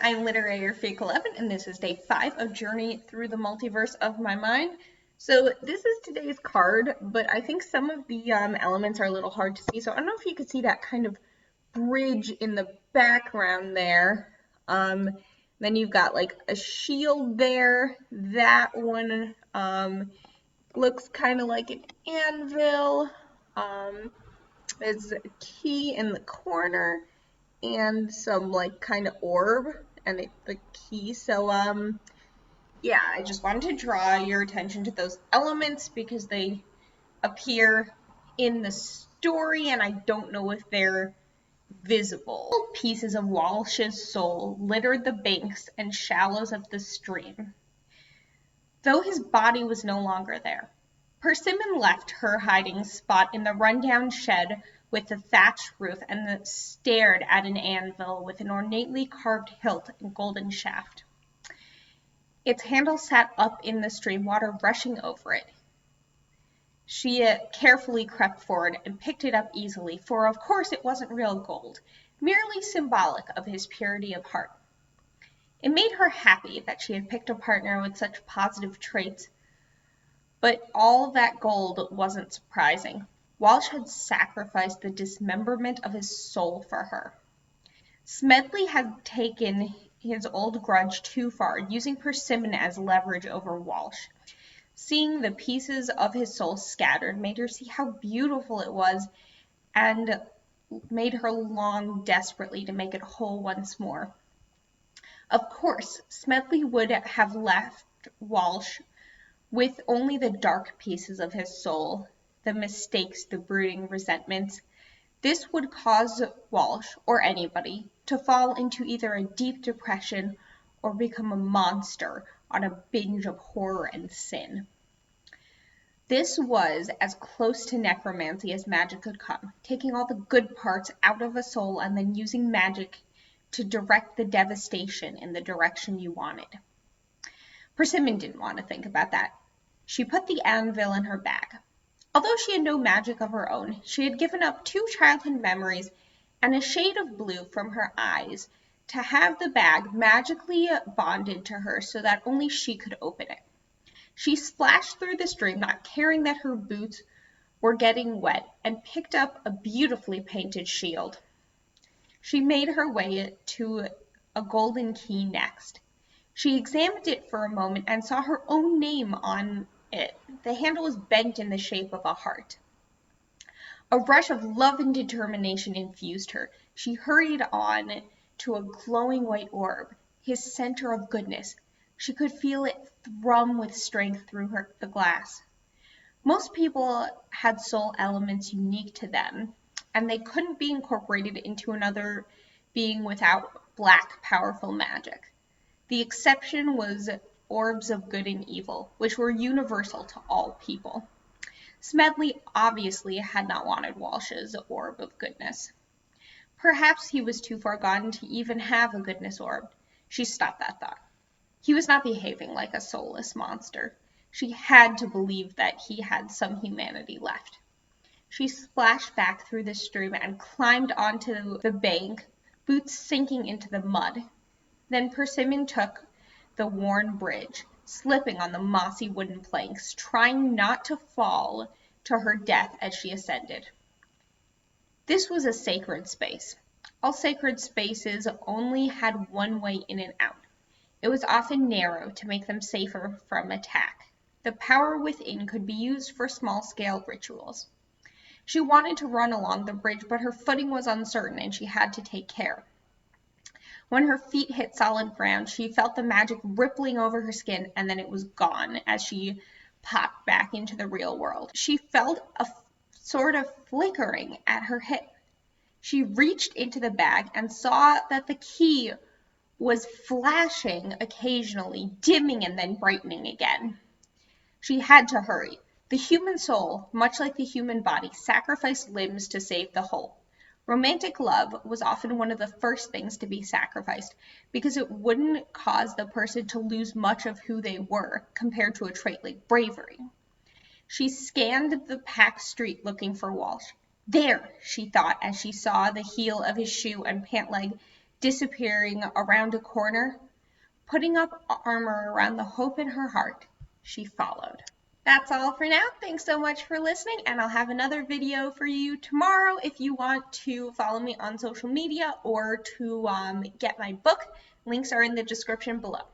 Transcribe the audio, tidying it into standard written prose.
I'm Literary Freak 11, and this is day 5 of Journey Through the Multiverse of My Mind. So this is today's card, but I think some of the elements are a little hard to see. So I don't know if you could see that kind of bridge in the background there. Then you've got like a shield there. That one looks kind of like an anvil. There's a key in the corner and some like kind of orb and the key. So yeah, I just wanted to draw your attention to those elements because they appear in the story and I don't know if they're visible. Pieces of Walsh's soul littered the banks and shallows of the stream, though his body was no longer there. Persimmon left her hiding spot in the rundown shed with the thatched roof and stared at an anvil with an ornately carved hilt and golden shaft. Its handle sat up in the stream, water rushing over it. She carefully crept forward and picked it up easily, for of course it wasn't real gold, merely symbolic of his purity of heart. It made her happy that she had picked a partner with such positive traits, but all that gold wasn't surprising. Walsh had sacrificed the dismemberment of his soul for her. Smedley had taken his old grudge too far, using Persimmon as leverage over Walsh. Seeing the pieces of his soul scattered made her see how beautiful it was and made her long desperately to make it whole once more. Of course, Smedley would have left Walsh with only the dark pieces of his soul, the mistakes, the brooding resentments. This would cause Walsh, or anybody, to fall into either a deep depression or become a monster on a binge of horror and sin. This was as close to necromancy as magic could come, taking all the good parts out of a soul and then using magic to direct the devastation in the direction you wanted. Persimmon didn't want to think about that. She put the anvil in her bag. Although she had no magic of her own, she had given up 2 childhood memories and a shade of blue from her eyes to have the bag magically bonded to her so that only she could open it. She splashed through the stream, not caring that her boots were getting wet, and picked up a beautifully painted shield. She made her way to a golden key next. She examined it for a moment and saw her own name on it. The handle was bent in the shape of a heart. A rush of love and determination infused her. She hurried on to a glowing white orb, his center of goodness. She could feel it thrum with strength through the glass. Most people had soul elements unique to them, and they couldn't be incorporated into another being without black, powerful magic. The exception was orbs of good and evil, which were universal to all people. Smedley obviously had not wanted Walsh's orb of goodness. Perhaps he was too far gone to even have a goodness orb. She stopped that thought. He was not behaving like a soulless monster. She had to believe that he had some humanity left. She splashed back through the stream and climbed onto the bank, boots sinking into the mud. Then Persimmon took the worn bridge, slipping on the mossy wooden planks, trying not to fall to her death as she ascended. This was a sacred space. All sacred spaces only had one way in and out. It was often narrow to make them safer from attack. The power within could be used for small-scale rituals. She wanted to run along the bridge, but her footing was uncertain and she had to take care. When her feet hit solid ground, she felt the magic rippling over her skin, and then it was gone as she popped back into the real world. She felt a sort of flickering at her hip. She reached into the bag and saw that the key was flashing occasionally, dimming and then brightening again. She had to hurry. The human soul, much like the human body, sacrificed limbs to save the whole. Romantic love was often one of the first things to be sacrificed because it wouldn't cause the person to lose much of who they were compared to a trait like bravery. She scanned the packed street looking for Walsh. There, she thought as she saw the heel of his shoe and pant leg disappearing around a corner, putting up armor around the hope in her heart, she followed. That's all for now. Thanks so much for listening, and I'll have another video for you tomorrow. If you want to follow me on social media or to get my book, links are in the description below.